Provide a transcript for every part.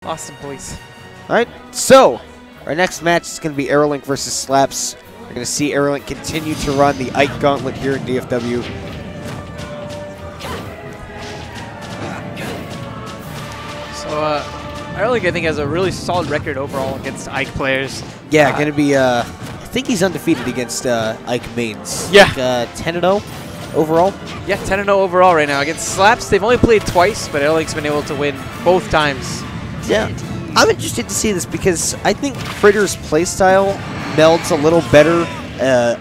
Austin police. All right, so our next match is going to be AeroLink versus Slaps. We're going to see AeroLink continue to run the Ike Gauntlet here in DFW. So, AeroLink, I think, has a really solid record overall against Ike players. Yeah, going to be, I think he's undefeated against Ike mains. Yeah. Like, 10-0 overall. Yeah, 10-0 overall right now. Against Slaps, they've only played twice, but AeroLink's been able to win both times. Yeah. I'm interested to see this because I think Critter's playstyle melds a little better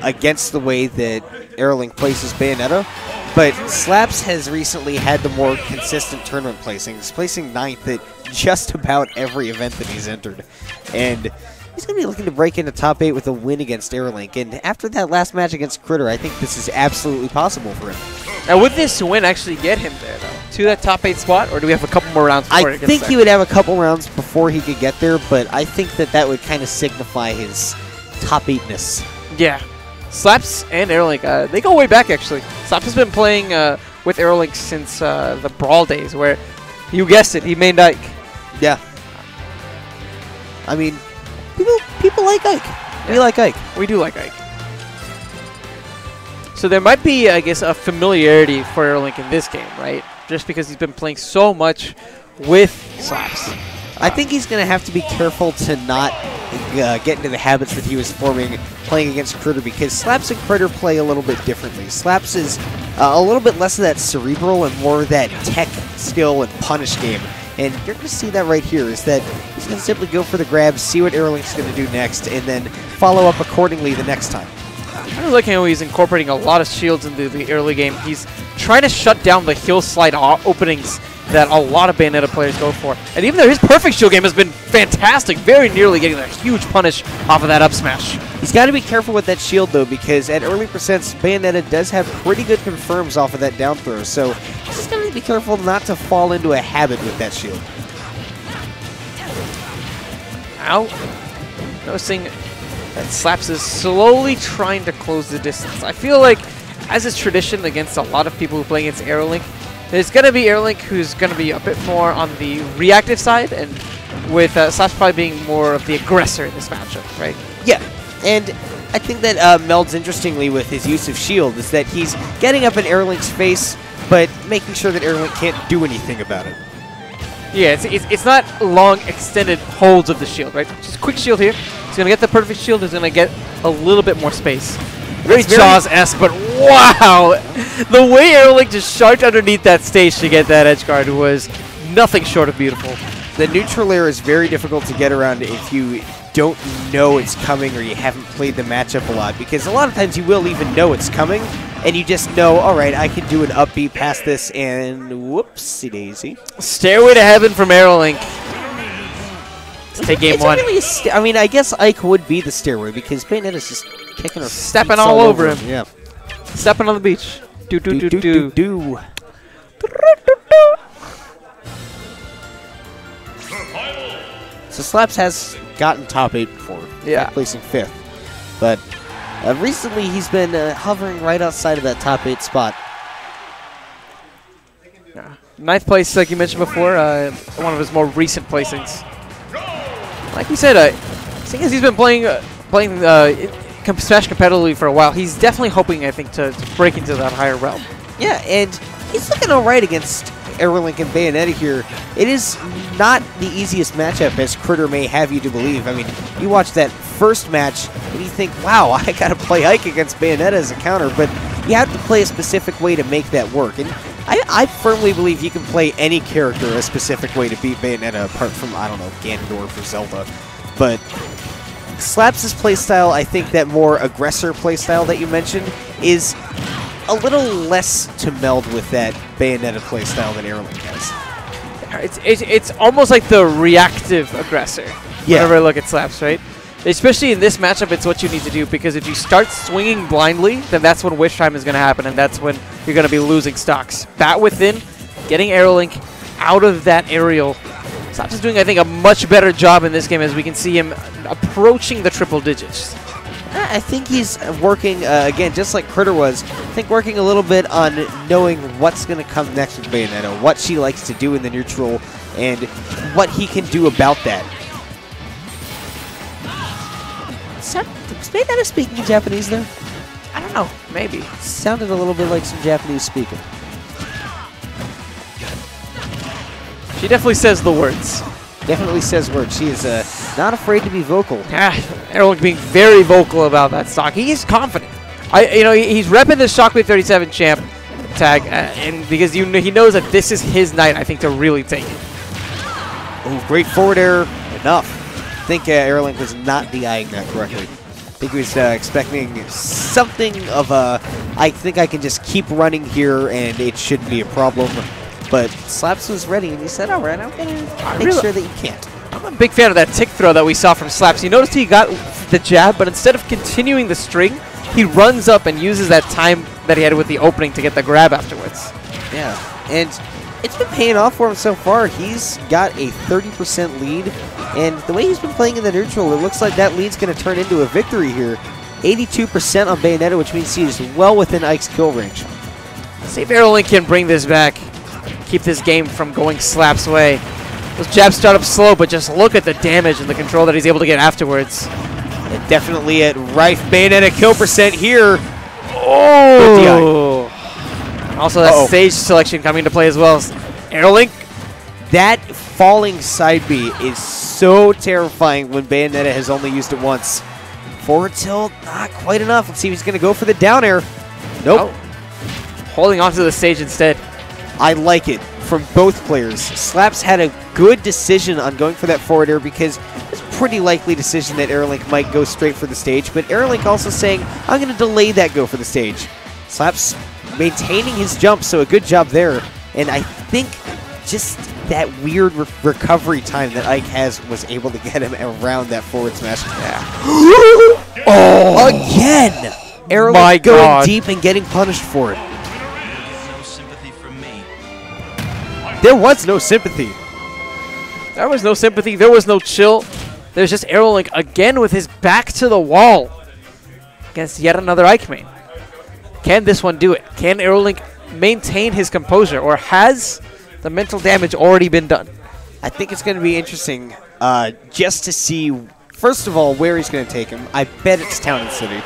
against the way that AeroLink plays his Bayonetta. But Slaps has recently had the more consistent tournament placings, placing 9th at just about every event that he's entered. And he's going to be looking to break into top 8 with a win against AeroLink. And after that last match against Critter, I think this is absolutely possible for him. Now, would this win actually get him there, though? To that top 8 spot, or do we have a couple more rounds before I think he would have a couple rounds before he could get there, but I think that that would kind of signify his top 8-ness. Yeah. Slaps and AeroLink, they go way back, actually. Slaps has been playing with AeroLink since the Brawl days, where, you guessed it, he mained Ike. Yeah. I mean, people like Ike. Yeah. We like Ike. We do like Ike. So there might be, I guess, a familiarity for AeroLink in this game, right? Just because he's been playing so much with Slaps. I think he's going to have to be careful to not get into the habits that he was forming playing against Critter, because Slaps and Critter play a little bit differently. Slaps is a little bit less of that cerebral and more of that tech, skill, and punish game. And you're going to see that right here, is that he's going to simply go for the grab, see what AeroLink's going to do next, and then follow up accordingly the next time. I really like how he's incorporating a lot of shields into the early game. He's trying to shut down the hill slide openings that a lot of Bayonetta players go for. And even though his perfect shield game has been fantastic, very nearly getting that huge punish off of that up smash. He's got to be careful with that shield, though, because at early percents, Bayonetta does have pretty good confirms off of that down throw. So he's just going to be careful not to fall into a habit with that shield. Now, noticing that Slaps is slowly trying to close the distance. I feel like, as is tradition against a lot of people who play against AeroLink, there's going to be AeroLink who's going to be a bit more on the reactive side, and with Slaps probably being more of the aggressor in this matchup, right? Yeah, and I think that melds interestingly with his use of shield is that he's getting up in AeroLink's face, but making sure that AeroLink can't do anything about it. Yeah, it's not long, extended holds of the shield, right? Just quick shield here. He's going to get the perfect shield. He's going to get a little bit more space. Very Jaws-esque, but wow! The way AeroLink just charged underneath that stage to get that edge guard was nothing short of beautiful. The neutral air is very difficult to get around if you don't know it's coming or you haven't played the matchup a lot, because a lot of times you will even know it's coming, and you just know, all right, I can do an upbeat past this, and whoopsie daisy. Stairway to Heaven from AeroLink. Let's take game one. Really I mean, I guess Ike would be the stairway, because Bayonetta's just kicking her stepping all over him. Yeah. Stepping on the beach. Do. So Slaps has gotten top 8 before, yeah, placing 5th. But recently he's been hovering right outside of that top 8 spot. Yeah. 9th place, like you mentioned before, one of his more recent placings. Like you said, seeing as he's been playing Smash competitively for a while, he's definitely hoping, I think, to break into that higher realm. Yeah, and he's looking all right against AeroLink and Bayonetta here. It is not the easiest matchup, as Critter may have you to believe. I mean, you watch that first match, and you think, wow, I got to play Ike against Bayonetta as a counter, but you have to play a specific way to make that work. And I firmly believe you can play any character a specific way to beat Bayonetta, apart from, I don't know, Ganondorf or Zelda. But Slaps' playstyle, I think that more aggressor playstyle that you mentioned, is a little less to meld with that Bayonetta playstyle than AeroLink has. It's almost like the reactive aggressor. Yeah. Whenever I look at Slaps, right? Especially in this matchup, it's what you need to do, because if you start swinging blindly, then that's when Wish Time is going to happen, and that's when you're going to be losing stocks. Bat within, getting AeroLink out of that aerial. Slaps is doing, I think, a much better job in this game, as we can see him approaching the triple digits. I think he's working, again, just like Critter was, I think working a little bit on knowing what's going to come next with Bayonetta, what she likes to do in the neutral, and what he can do about that. Was Bayonetta speaking in Japanese there? I don't know. Maybe. Sounded a little bit like some Japanese speaking. She definitely says the words. Definitely says words. She is not afraid to be vocal. AeroLink being very vocal about that stock. He is confident. He's repping the Shockwave 37 champ tag, and because he knows that this is his night, I think, to really take it. Oh, great forward air. Enough. I think AeroLink was not DIing that correctly. I think he was expecting something of a, I think I can just keep running here and it shouldn't be a problem. But Slaps was ready, and he said, all right, I'm going to make sure that you can't. I'm a big fan of that tick throw that we saw from Slaps. You noticed he got the jab, but instead of continuing the string, he runs up and uses that time that he had with the opening to get the grab afterwards. Yeah, and it's been paying off for him so far. He's got a 30% lead, and the way he's been playing in the neutral, it looks like that lead's going to turn into a victory here. 82% on Bayonetta, which means he is well within Ike's kill range. See if AeroLink can bring this back. Keep this game from going Slaps' way. Those jabs start up slow, but just look at the damage and the control that he's able to get afterwards. And definitely at rife Bayonetta kill percent here. Oh! Also that stage selection coming into play as well. AeroLink. That falling side B is so terrifying when Bayonetta has only used it once. Forward tilt, not quite enough. Let's see if he's going to go for the down air. Nope. Holding onto the stage instead. I like it from both players. Slaps had a good decision on going for that forward air because it's a pretty likely decision that AeroLink might go straight for the stage, but AeroLink also saying, I'm going to delay that go for the stage. Slaps maintaining his jump, so a good job there. And I think just that weird recovery time that Ike was able to get him around that forward smash. Yeah. Again! AeroLink going deep and getting punished for it. There was no sympathy. There was no sympathy. There was no chill. There's just AeroLink again with his back to the wall against yet another Ike main. Can this one do it? Can AeroLink maintain his composure, or has the mental damage already been done? I think it's going to be interesting just to see, first of all, where he's going to take him. I bet it's Town and City.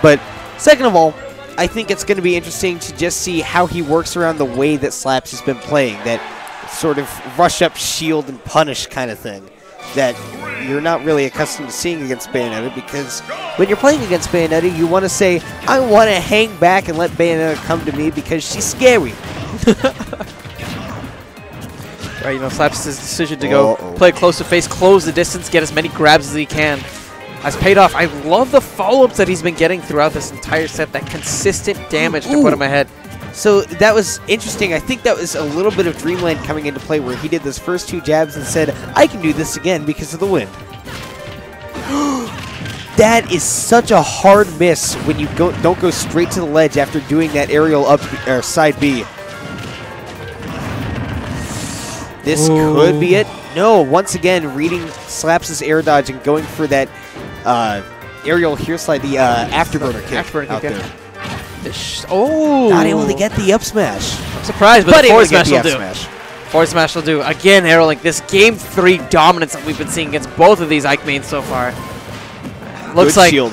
But second of all, I think it's going to be interesting to just see how he works around the way that Slaps has been playing, that sort of rush-up, shield, and punish kind of thing that you're not really accustomed to seeing against Bayonetta, because when you're playing against Bayonetta, you want to say, I want to hang back and let Bayonetta come to me because she's scary. Right, Slaps' decision to go play close to face, close the distance, get as many grabs as he can has paid off. I love the follow-ups that he's been getting throughout this entire set, that consistent damage to put him ahead. So that was interesting. I think that was a little bit of Dreamland coming into play where he did those first two jabs and said, I can do this again because of the wind. That is such a hard miss when you don't go straight to the ledge after doing that aerial up or side B. This could be it. No, once again, reading Slaps' air dodge and going for that aerial here slide, the afterburner kick out there. Not able to get the up smash. I'm surprised, but the forward smash will do. Smash. Forward smash will do. Again, AeroLink, this Game 3 dominance that we've been seeing against both of these Ike mains so far. Looks like, shield.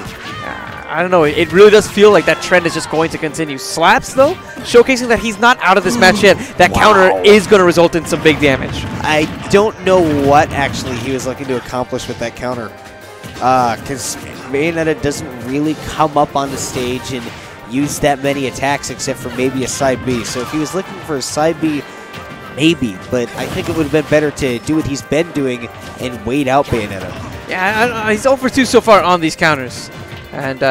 I don't know, it really does feel like that trend is just going to continue. Slaps, though, showcasing that he's not out of this match yet. That counter is going to result in some big damage. I don't know what, actually, he was looking to accomplish with that counter. Because Bayonetta doesn't really come up on the stage and use that many attacks except for maybe a side B. So if he was looking for a side B, maybe. But I think it would have been better to do what he's been doing and wait out Bayonetta. Yeah, he's 0 for 2 so far on these counters. And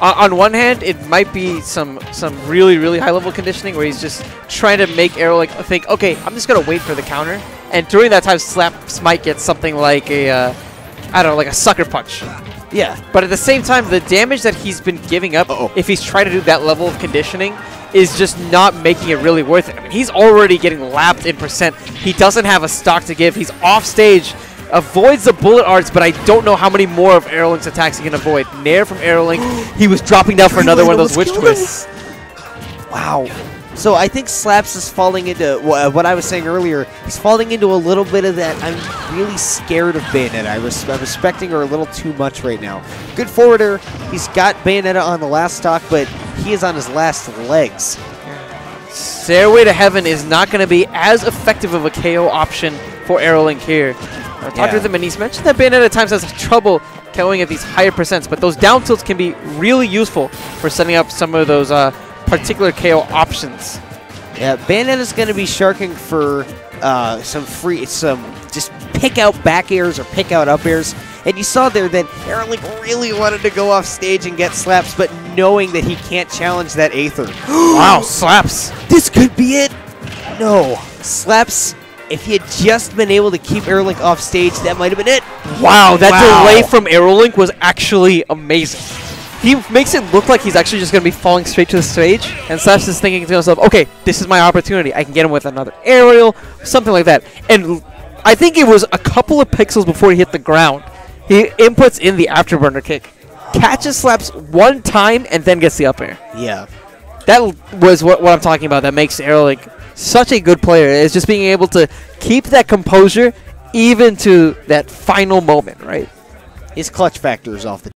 on one hand, it might be some really, really high-level conditioning where he's just trying to make AeroLink think, okay, I'm just going to wait for the counter. And during that time, Slaps might get something like a, I don't know, like a sucker punch. Yeah. But at the same time, the damage that he's been giving up, if he's trying to do that level of conditioning, is just not making it really worth it. I mean, he's already getting lapped in percent. He doesn't have a stock to give. He's off stage. Avoids the bullet arts, but I don't know how many more of AeroLink's attacks he can avoid. Nair from AeroLink. He was dropping down for another one of those witch twists. Wow. So I think Slaps is falling into what I was saying earlier. He's falling into a little bit of that. I'm really scared of Bayonetta. I'm respecting her a little too much right now. Good forwarder. He's got Bayonetta on the last stock, but he is on his last legs. Stairway to Heaven is not going to be as effective of a KO option for AeroLink here. I talked with him, and he's mentioned that Bayonetta at times has trouble KOing at these higher percents, but those down tilts can be really useful for setting up some of those particular KO options. Yeah, Bayonetta's going to be sharking for some just pick out back airs or pick out up airs. And you saw there that AeroLink really wanted to go off stage and get Slaps, but knowing that he can't challenge that Aether. Wow, Slaps. This could be it. No. Slaps, if he had just been able to keep AeroLink off stage, that might have been it. Wow, that delay from AeroLink was actually amazing. He makes it look like he's actually just going to be falling straight to the stage, and Slaps is thinking to himself, okay, this is my opportunity. I can get him with another aerial, something like that. And I think it was a couple of pixels before he hit the ground. He inputs in the afterburner kick, catches Slaps one time, and then gets the up air. Yeah. That was what I'm talking about that makes AeroLink such a good player. Is just being able to keep that composure even to that final moment, right? His clutch factor is off the